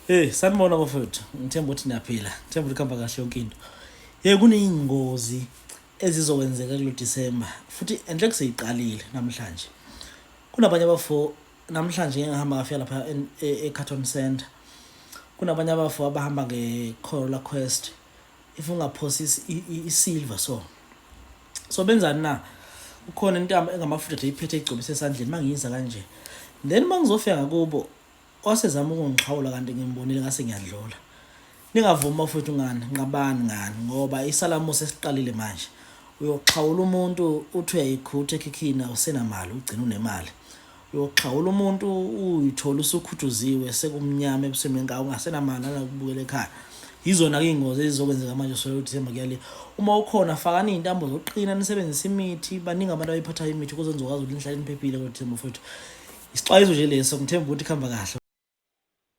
Sanibona bafowethu. Ngithemba ukuthi niyaphila. Ngithemba ukuthi kuhamba kahle yonke into. Kuney'ngozi ezizokwenzeka kulo December futhi enhle kuseyiqalile namhlanje. Kunabanye abafo namhlanje ngihamba ngafika lapha eCarton Center. Kunabanye abafo abahamba ngeCorolla Quest. If ungaphosi isilver so benzani na? Ukhona into engamafutha iphethe igcobise esandleni mangiyiza kanje. Then mangizofika ngakubo wasezama ukungixhawula kanti ngimbonile ngase ngiyadlula. Ningavuma futhi ngani ngoba isalamusi esiqalile manje. Uyoxhawula umuntu uthi uyayikhutha ekhikhini awusenamali ugcina unemali. Uyoxhawula umuntu uyithola usukhutuziwe sekumnyama ebusweni ngawo ungasenamali nakubukela ekhaya. Yizona ke ingozi ezizokwenzeka manje so December kuyale. Uma ukhona fakani izintambo zoqina nisebenzisa imithi baningi abantu abayiphatha imithi ukuze nizokwazi ukuthi nihlale niphephile ku December futhi. Isixwayiso nje leso ngithemba ukuthi kuhamba kahle.